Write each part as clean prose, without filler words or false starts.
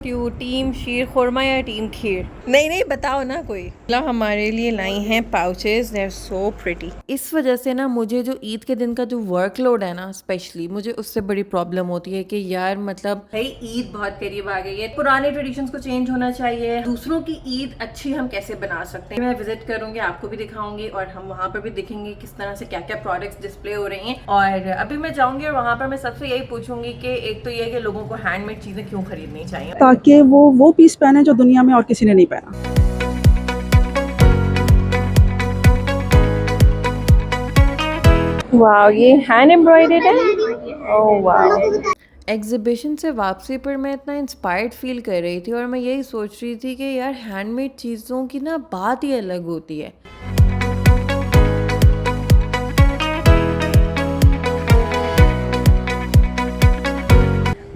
Team sheer khurma या team खीर? नहीं नहीं, बताओ ना कोई। मतलब हमारे लिए लाई हैं pouches, they are so pretty. इस वजह से ना मुझे जो ईद के दिन का जो वर्कलोड है ना, स्पेशली मुझे उससे बड़ी प्रॉब्लम होती है कि यार मतलब भाई ईद बहुत करीब आ गई है, पुराने ट्रेडिशंस को चेंज होना चाहिए, दूसरों की ईद अच्छी हम कैसे बना सकते हैं। मैं विजिट करूंगी, आपको भी दिखाऊंगी और हम वहाँ पर भी दिखेंगे किस तरह से क्या क्या प्रोडक्ट्स डिस्प्ले हो रही हैं। और अभी मैं जाऊंगी और वहाँ पर मैं सबसे यही पूछूंगी कि एक तो ये है कि लोगों को हैंडमेड चीजें क्यों खरीदनी चाहिए, ताकि वो पीस पहने जो दुनिया में और किसी ने नहीं पहना। वाह, ये हैंड एम्ब्रॉयडर्ड है। ओह वाह। एग्जीबिशन से वापसी पर मैं इतना इंस्पायर्ड फील कर रही थी और मैं यही सोच रही थी कि यार हैंडमेड चीज़ों की ना बात ही अलग होती है।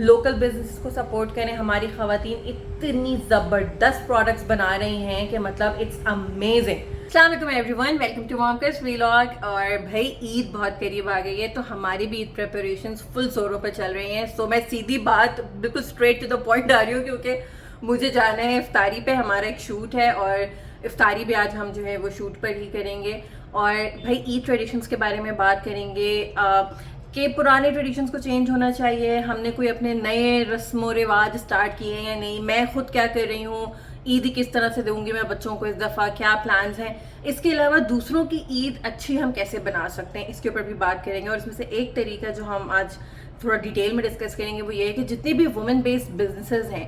लोकल बिजनेस को सपोर्ट करें। हमारी खवातीन इतनी ज़बरदस्त प्रोडक्ट्स बना रही हैं कि मतलब इट्स अमेजिंग। अस्सलाम वालेकुम एवरीवन, वेलकम टू मॉमकस व्लॉग। और भाई ईद बहुत करीब आ गई है तो हमारी भी ईद प्रिपरेशंस फुल जोरों पर चल रही हैं। सो मैं सीधी बात बिल्कुल स्ट्रेट टू द पॉइंट आ रही हूँ क्योंकि मुझे जाना है इफ्तारी पे। हमारा एक शूट है और इफ्तारी भी आज हम जो है वो शूट पर ही करेंगे। और भाई ईद ट्रेडिशंस के बारे में बात करेंगे कि पुराने ट्रेडिशंस को चेंज होना चाहिए, हमने कोई अपने नए रस्म रिवाज स्टार्ट किए हैं या नहीं, मैं खुद क्या कर रही हूँ, ईद किस तरह से दूंगी मैं बच्चों को इस दफ़ा, क्या प्लान्स हैं। इसके अलावा दूसरों की ईद अच्छी हम कैसे बना सकते हैं, इसके ऊपर भी बात करेंगे। और इसमें से एक तरीका जो हम आज थोड़ा डिटेल में डिस्कस करेंगे वो ये है कि जितनी भी वुमेन बेस्ड बिजनेसेस हैं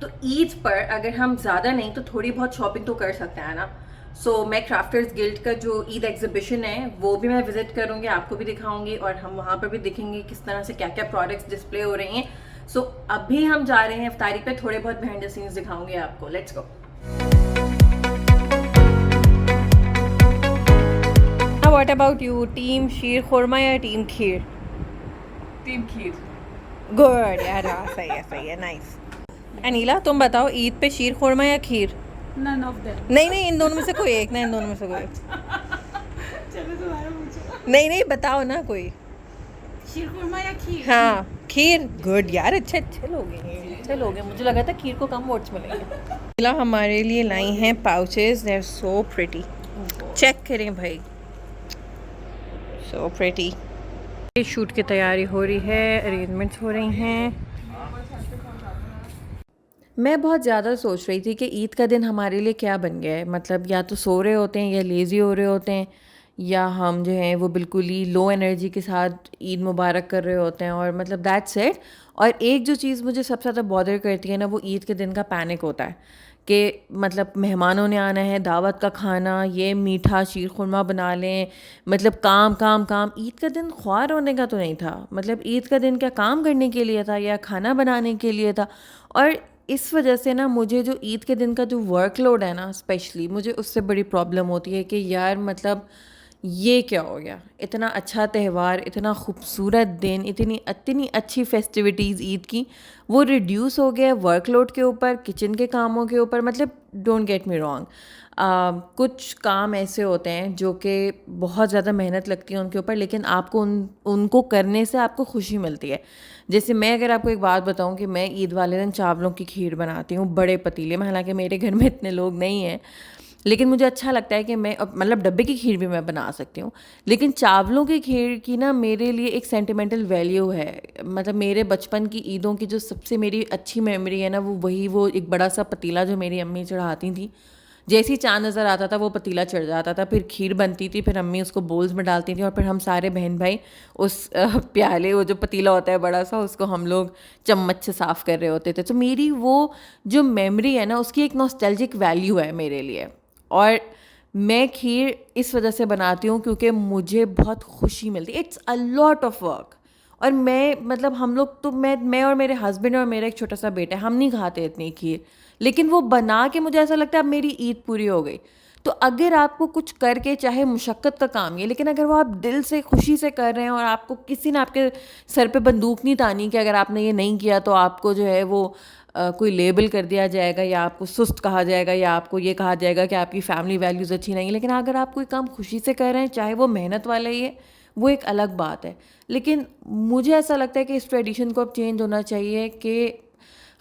तो ईद पर अगर हम ज़्यादा नहीं तो थोड़ी बहुत शॉपिंग तो कर सकते हैं ना। सो मैं क्राफ्टर्स गिल्ड का जो ईद एग्जीबिशन है वो भी मैं विजिट करूंगी, आपको भी दिखाऊंगी और हम वहाँ पर भी दिखेंगे किस तरह से क्या क्या प्रोडक्ट्स डिस्प्ले हो रही हैं। सो अभी हम जा रहे हैं इफ्तारी पे, थोड़े बहुत बिहाइंड द सीन्स दिखाऊंगी आपको। Let's go. What about you, team sheer khurma या team kheer? Team kheer. Good यार, हाँ सही है, नाइस। अनीला तुम बताओ, ईद पे शीर खुरमा या खीर? None of them. नहीं नहीं, इन दोनों में से कोई एक ना, इन दोनों में से कोई एक। चलो तुम्हारा पूछो। नहीं नहीं, बताओ ना कोई। शीर खुरमा या खीर? हाँ खीर। गुड यार, अच्छे लोग हैं, अच्छे लोग हैं। मुझे लगा था खीर को कम वोट्स मिलेंगे। हमारे लिए लाई हैं pouches, they are so pretty. Check करें भाई, सो प्रिटी। शूट की तैयारी हो रही है, अरेंजमेंट्स हो रही हैं। मैं बहुत ज़्यादा सोच रही थी कि ईद का दिन हमारे लिए क्या बन गया है। मतलब या तो सो रहे होते हैं या लेज़ी हो रहे होते हैं, या हम जो हैं वो बिल्कुल ही लो एनर्जी के साथ ईद मुबारक कर रहे होते हैं। और मतलब दैट्स इट। और एक जो चीज़ मुझे सबसे ज़्यादा बॉदर करती है ना, वो ईद के दिन का पैनिक होता है कि मतलब मेहमानों ने आना है, दावत का खाना, ये मीठा शीर खुरमा बना लें, मतलब काम काम काम। ईद का दिन ख्वार होने का तो नहीं था। मतलब ईद का दिन क्या काम करने के लिए था या खाना बनाने के लिए था। और इस वजह से ना मुझे जो ईद के दिन का जो वर्कलोड है ना, स्पेशली मुझे उससे बड़ी प्रॉब्लम होती है कि यार मतलब ये क्या हो गया। इतना अच्छा त्यौहार, इतना खूबसूरत दिन, इतनी इतनी अच्छी फेस्टिविटीज़ ईद की, वो रिड्यूस हो गया वर्कलोड के ऊपर, किचन के कामों के ऊपर। मतलब डोंट गेट मी रॉन्ग, कुछ काम ऐसे होते हैं जो कि बहुत ज़्यादा मेहनत लगती है उनके ऊपर, लेकिन आपको उनको करने से आपको खुशी मिलती है। जैसे मैं अगर आपको एक बात बताऊं कि मैं ईद वाले दिन चावलों की खीर बनाती हूँ बड़े पतीले में। हालांकि मेरे घर में इतने लोग नहीं हैं, लेकिन मुझे अच्छा लगता है कि मैं मतलब डब्बे की खीर भी मैं बना सकती हूँ, लेकिन चावलों की खीर की ना मेरे लिए एक सेंटिमेंटल वैल्यू है। मतलब मेरे बचपन की ईदों की जो सबसे मेरी अच्छी मेमोरी है ना, वो एक बड़ा सा पतीला जो मेरी अम्मी चढ़ाती थी। जैसे ही चाँद नज़र आता था वो पतीला चढ़ जाता था, फिर खीर बनती थी, फिर अम्मी उसको बोल्स में डालती थी और फिर हम सारे बहन भाई उस प्याले, वो जो पतीला होता है बड़ा सा, उसको हम लोग चम्मच से साफ़ कर रहे होते थे। तो मेरी वो जो मेमोरी है ना, उसकी एक नॉस्टैल्जिक वैल्यू है मेरे लिए। और मैं खीर इस वजह से बनाती हूँ क्योंकि मुझे बहुत खुशी मिलती है। It's a lot of work. और मैं मतलब हम लोग तो मैं और मेरे हस्बैंड और मेरा एक छोटा सा बेटा है, हम नहीं खाते इतनी खीर, लेकिन वो बना के मुझे ऐसा लगता है अब मेरी ईद पूरी हो गई। तो अगर आपको कुछ करके, चाहे मुशक्क़त का काम है, लेकिन अगर वो आप दिल से खुशी से कर रहे हैं और आपको किसी ने आपके सर पे बंदूक नहीं तानी कि अगर आपने ये नहीं किया तो आपको जो है वो कोई लेबल कर दिया जाएगा या आपको सुस्त कहा जाएगा या आपको ये कहा जाएगा कि आपकी फैमिली वैल्यूज़ अच्छी नहीं है। लेकिन अगर आप कोई काम खुशी से कर रहे हैं, चाहे वो मेहनत वाला ही है, वो एक अलग बात है। लेकिन मुझे ऐसा लगता है कि इस ट्रेडिशन को अब चेंज होना चाहिए कि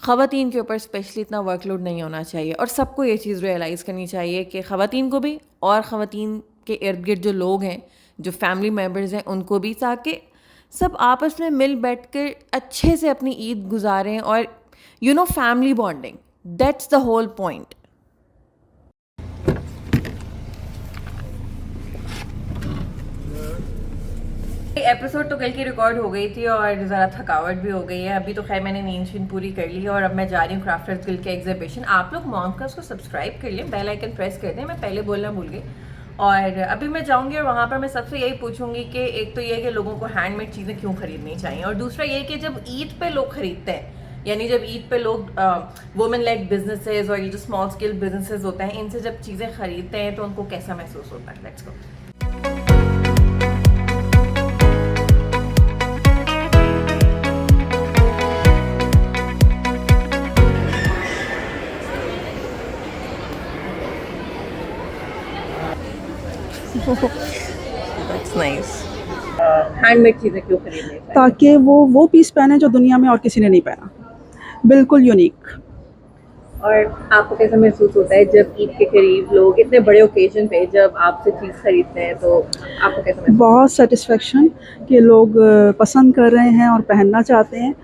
ख़वातीन के ऊपर स्पेशली इतना वर्कलोड नहीं होना चाहिए। और सबको ये चीज़ रियलाइज़ करनी चाहिए कि ख़वातीन को भी और ख़वातीन के इर्द गिर्द जो लोग हैं, जो फैमिली मेम्बर्स हैं, उनको भी, ताकि सब आपस में मिल बैठ कर अच्छे से अपनी ईद गुजारें और family bonding, that's the whole point. Episode तो कल की रिकॉर्ड हो गई थी और ज़रा थकावट भी हो गई है। अभी तो खैर मैंने नींद पूरी कर ली है और अब मैं जा रही हूँ क्राफ्टर्स गिल्ड के एग्जीबिशन। आप लोग मॉमकास्ट को सब्सक्राइब कर लें, बेल आइकन प्रेस कर दें, मैं पहले बोलना भूल गई। और अभी मैं जाऊँगी और वहाँ पर मैं सबसे यही पूछूंगी कि एक तो ये कि लोगों को हैंडमेड चीज़ें क्यों ख़रीदनी चाहिए, और दूसरा ये कि जब ईद पे लोग ख़रीदते हैं, यानी जब ईद पे लोग वुमेन लेड बिजनेसेस और ये जो स्मॉल स्केल बिजनेसेस होते हैं, इनसे जब चीज़ें ख़रीदते हैं तो उनको कैसा महसूस होता है। Let's go. That's nice. Handmade चीज़ें क्यों खरीदनी चाहिए? ताकि वो पीस पहने जो दुनिया में और किसी ने नहीं पहना, बिल्कुल यूनिक। और आपको कैसा महसूस होता है जब ईद के करीब लोग इतने बड़े ओकेजन पे जब आपसे चीज़ खरीदते हैं, तो आपको कैसा महसूस? बहुत सेटिस्फेक्शन कि लोग पसंद कर रहे हैं और पहनना चाहते हैं।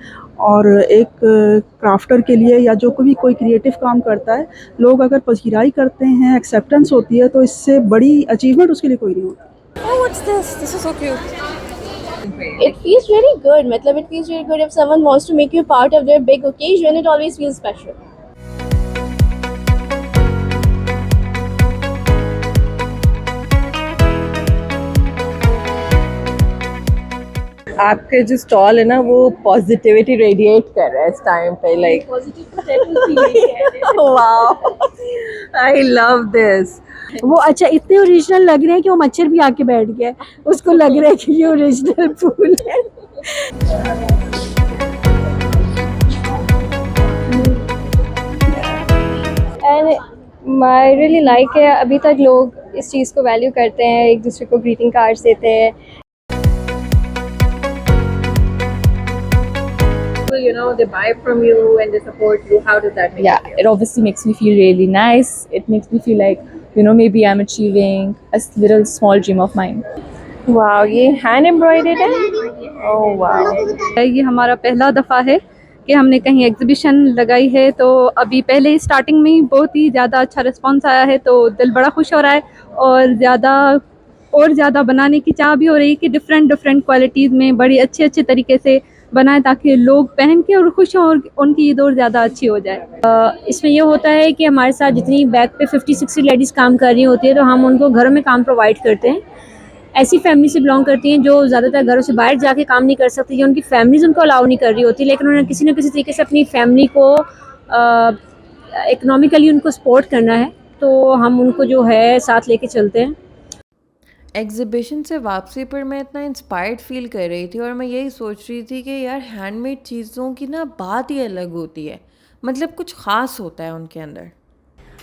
और एक क्राफ्टर के लिए या जो कोई क्रिएटिव काम करता है, लोग अगर पजीराई करते हैं, एक्सेप्टेंस होती है, तो इससे बड़ी अचीवमेंट उसके लिए कोई नहीं होती। Oh, what's this? This is so cute. It feels really good. मतलब it feels really good if someone wants to make you part of their big occasion. It always feels special. आपके जो stall है ना, वो positivity radiate कर रहा है इस टाइम पे, like wow, I love this. वो अच्छा इतने ओरिजिनल लग रहे हैं कि वो मच्छर भी आके बैठ गया है, उसको लग रहा है कि ये ओरिजिनल फूल है। And I really like है, अभी तक लोग इस चीज़ को वैल्यू करते हैं, एक दूसरे को ग्रीटिंग कार्ड्स देते हैं। They buy from you and they support you. How does that make you Yeah, feel? it obviously makes me feel really nice. It makes me feel like, maybe I'm achieving a little small dream of mine. Wow, ये hand embroidered है? Oh wow. ये हमारा पहला दफ़ा है कि हमने कहीं एग्जीबिशन लगाई है, तो अभी पहले स्टार्टिंग में ही बहुत ही ज़्यादा अच्छा रिस्पांस आया है, तो दिल बड़ा खुश हो रहा है और ज़्यादा बनाने की चाह भी हो रही है कि डिफरेंट क्वालिटीज़ में बड़ी अच्छे तरीके से बनाएं ताकि लोग पहन के और खुश हों और उनकी ईद और ज़्यादा अच्छी हो जाए। इसमें ये होता है कि हमारे साथ जितनी बैक पे 50-60 लेडीज़ काम कर रही होती है, तो हम उनको घरों में काम प्रोवाइड करते हैं। ऐसी फैमिली से बिलोंग करती हैं जो ज़्यादातर घरों से बाहर जाके काम नहीं कर सकती, या उनकी फैमिलीज़ उनको अलाउ नहीं कर रही होती, लेकिन उन्होंने किसी न किसी तरीके से अपनी फैमिली को इकोनॉमिकली उनको सपोर्ट करना है, तो हम उनको जो है साथ लेके चलते हैं। एग्ज़िबिशन से वापसी पर मैं इतना इंस्पायर्ड फ़ील कर रही थी और मैं यही सोच रही थी कि यार हैंडमेड चीज़ों की ना बात ही अलग होती है, मतलब कुछ ख़ास होता है उनके अंदर।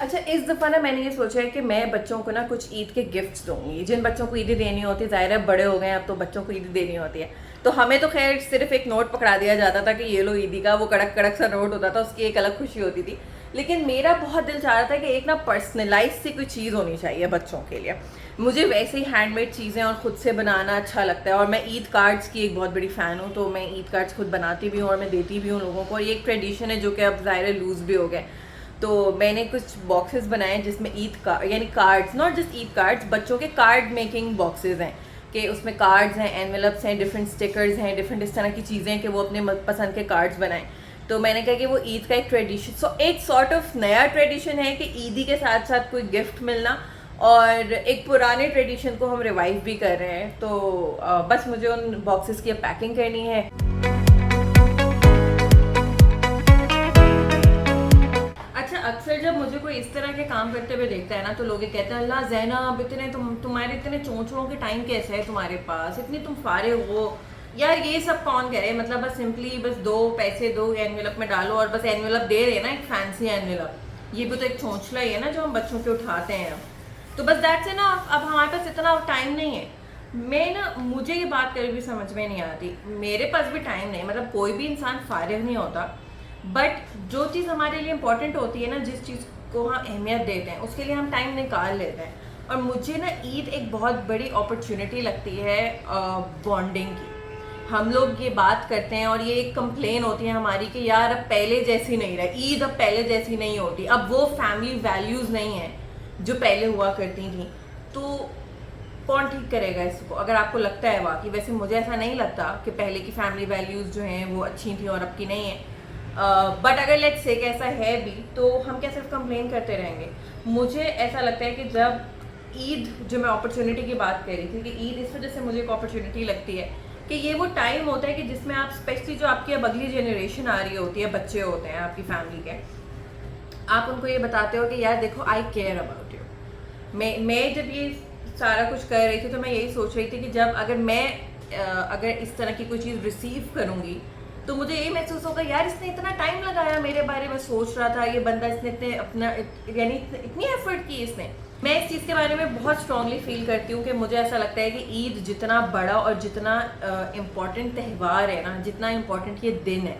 अच्छा, इस दफ़ा ना मैंने ये सोचा है कि मैं बच्चों को ना कुछ ईद के गिफ्ट्स दूंगी। जिन बच्चों को ईदी देनी होती है, ज़ाहिर है बड़े हो गए हैं अब, तो बच्चों को ईदी देनी होती है, तो हमें तो खैर सिर्फ एक नोट पकड़ा दिया जाता था कि ये लो ईदी का, वो कड़क कड़क सा नोट होता था, उसकी एक अलग खुशी होती थी। लेकिन मेरा बहुत दिल चाह रहा था कि एक ना पर्सनलाइज सी कोई चीज़ होनी चाहिए बच्चों के लिए। मुझे वैसे ही हैंडमेड चीज़ें और ख़ुद से बनाना अच्छा लगता है, और मैं ईद कार्ड्स की एक बहुत बड़ी फ़ैन हूँ, तो मैं ईद कार्ड्स खुद बनाती भी हूँ और मैं देती भी हूँ लोगों को। और ये एक ट्रेडिशन है जो कि अब ज़ाहिर लूज़ भी हो गए, तो मैंने कुछ बॉक्सेस बनाए जिसमें ईद का यानी cards, not just Eid cards, बच्चों के कार्ड मेकिंग बॉक्सेस हैं कि उसमें कार्ड्स हैं, एनवेलप्स हैं, डिफरेंट स्टिकर्स हैं, डिफरेंट इस तरह की चीज़ें हैं कि वो अपने पसंद के कार्ड्स बनाएं। तो मैंने कहा कि वो ईद का एक ट्रेडिशन, एक सॉर्ट ऑफ नया ट्रेडिशन है कि ईदी के साथ साथ कोई गिफ्ट मिलना, और एक पुराने ट्रेडिशन को हम रिवाइव भी कर रहे हैं। तो बस मुझे उन बॉक्सेस की पैकिंग करनी है। अच्छा, अक्सर जब मुझे कोई इस तरह के काम करते हुए देखता है ना, तो लोग कहते हैं अल्लाह ज़ैनब इतने तुम्हारे इतने चोंचड़ों के टाइम कैसे है तुम्हारे पास, इतनी तुम फारिग हो। यार ये सब कौन कह रहे, मतलब बस सिंपली बस दो पैसे दो एनवेलप में डालो, और बस एनवेलप दे रहे हैं ना, एक फैंसी एनवेलप, ये भी तो एक चोंचला ही है ना जो हम बच्चों के उठाते हैं। तो बस दैट्स है ना, अब हमारे पास इतना टाइम नहीं है। मुझे ये बात कभी भी समझ में नहीं आती, मेरे पास भी टाइम नहीं, मतलब कोई भी इंसान फारिग नहीं होता, बट जो चीज़ हमारे लिए इम्पोर्टेंट होती है ना, जिस चीज़ को हम अहमियत देते हैं, उसके लिए हम टाइम निकाल लेते हैं। और मुझे ना ईद एक बहुत बड़ी अपॉर्चुनिटी लगती है बॉन्डिंग की। हम लोग ये बात करते हैं और ये एक कंप्लेन होती है हमारी कि यार अब पहले जैसी नहीं रहा, ईद अब पहले जैसी नहीं होती, अब वो फैमिली वैल्यूज़ नहीं है जो पहले हुआ करती थी। तो कौन ठीक करेगा इसको? अगर आपको लगता है वाकई, वैसे मुझे ऐसा नहीं लगता कि पहले की फैमिली वैल्यूज़ जो हैं वो अच्छी थी और अब की नहीं है। बट अगर लेट्स से ऐसा है भी, तो हम क्या सिर्फ कंप्लेन करते रहेंगे? मुझे ऐसा लगता है कि जब ईद, जो मैं अपॉर्चुनिटी की बात कर रही थी कि ईद इस वजह से मुझे एक अपॉर्चुनिटी लगती है कि ये वो टाइम होता है कि जिसमें आप स्पेशली जो आपकी अब अगली जनरेशन आ रही होती है, बच्चे होते हैं आपकी फैमिली के, आप उनको ये बताते हो कि यार देखो आई केयर अबाउट यू। मैं जब ये सारा कुछ कर रही थी तो मैं यही सोच रही थी कि जब अगर इस तरह की कोई चीज़ रिसीव करूँगी तो मुझे ये महसूस होगा यार इसने इतना टाइम लगाया, मेरे बारे में सोच रहा था ये बंदा, इसने इतने अपना यानी इतनी एफर्ट की इसने। मैं इस चीज़ के बारे में बहुत स्ट्रांगली फील करती हूँ कि मुझे ऐसा लगता है कि ईद जितना बड़ा और जितना इम्पॉर्टेंट त्यौहार है ना, जितना इम्पॉर्टेंट ये दिन है,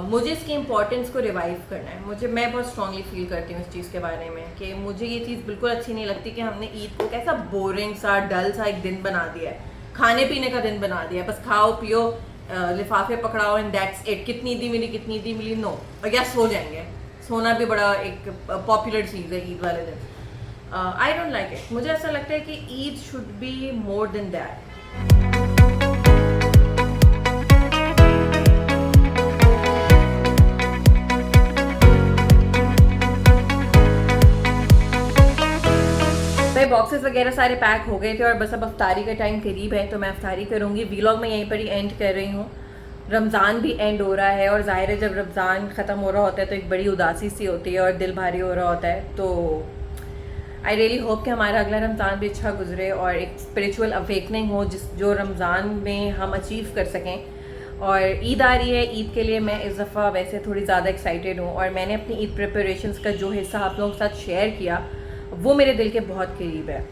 मुझे इसकी इम्पोर्टेंस को रिवाइव करना है। मैं बहुत स्ट्रांगली फील करती हूँ इस चीज़ के बारे में कि मुझे ये चीज़ बिल्कुल अच्छी नहीं लगती कि हमने ईद को कैसा बोरिंग सा, डल सा एक दिन बना दिया है, खाने पीने का दिन बना दिया है, बस खाओ पियो, लिफाफे पकड़ाओ एंड दैट्स इट। कितनी ईदी मिली नो, और या सो जाएंगे। सोना भी बड़ा एक पॉपुलर चीज़ है ईद वाले दिन। I don't like it. मुझे ऐसा लगता है कि Eid should be more than that. Boxes वगैरह सारे पैक हो गए थे और बस अब अफ्तारी का टाइम करीब है, तो मैं अफ्तारी करूँगी। व्लॉग मैं यहीं पर ही एंड कर रही हूँ। रमज़ान भी एंड हो रहा है और ज़ाहिर है जब रमज़ान ख़त्म हो रहा होता है तो एक बड़ी उदासी सी होती है और दिल भारी हो रहा होता है। तो आई रियली होप कि हमारा अगला रमज़ान भी अच्छा गुजरे और एक स्पिरिचुअल अवेकनिंग हो जो रमज़ान में हम अचीव कर सकें। और ईद आ रही है, ईद के लिए मैं इस दफ़ा वैसे थोड़ी ज़्यादा एक्साइटेड हूँ और मैंने अपनी ईद प्रिपरेशंस का जो हिस्सा आप लोगों के साथ शेयर किया वो मेरे दिल के बहुत करीब है।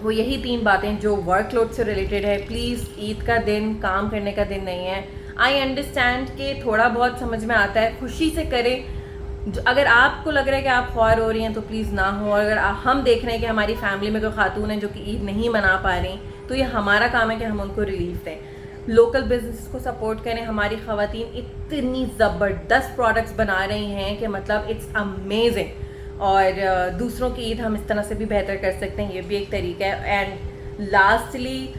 वो यही 3 बातें जो वर्कलोड से रिलेटेड है। प्लीज़, ईद का दिन काम करने का दिन नहीं है। आई अंडरस्टैंड कि थोड़ा बहुत समझ में आता है, खुशी से करें। अगर आपको लग रहा है कि आप ख्वार हो रही हैं तो प्लीज़ ना हो। अगर हम देख रहे हैं कि हमारी फैमिली में कोई खातून है जो कि ईद नहीं मना पा रही, तो ये हमारा काम है कि हम उनको रिलीफ दें। लोकल बिजनेस को सपोर्ट करें। हमारी ख़वातीन इतनी ज़बरदस्त प्रोडक्ट्स बना रही हैं कि मतलब इट्स अमेजिंग। और दूसरों की ईद हम इस तरह से भी बेहतर कर सकते हैं, ये भी एक तरीका है। एंड लास्टली,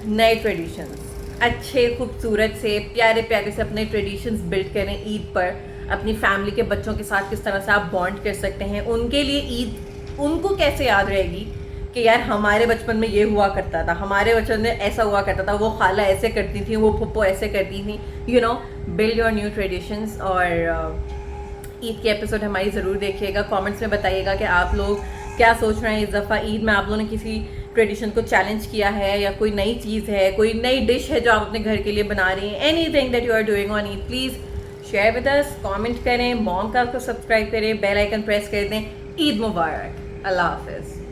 नए ट्रेडिशंस, अच्छे खूबसूरत से प्यारे प्यारे से अपने ट्रेडिशंस बिल्ड करें ईद पर। अपनी फैमिली के बच्चों के साथ किस तरह से आप बॉन्ड कर सकते हैं, उनके लिए ईद उनको कैसे याद रहेगी कि यार हमारे बचपन में ये हुआ करता था, हमारे बचपन में ऐसा हुआ करता था, वो खाला ऐसे करती थी, वो फुप्पो ऐसे करती थी। Build your new traditions. और ईद के एपिसोड हमारी ज़रूर देखिएगा। कमेंट्स में बताइएगा कि आप लोग क्या सोच रहे हैं इस दफ़ा ईद में। आप लोगों ने किसी ट्रेडिशन को चैलेंज किया है या कोई नई चीज़ है, कोई नई डिश है जो आप अपने घर के लिए बना रही हैं। Anything that you are doing on Eid, please share with us, comment करें, मॉम का को सब्सक्राइब करें, बेल आइकन प्रेस कर दें। ईद मुबारक। अल्लाह हाफ़िज़।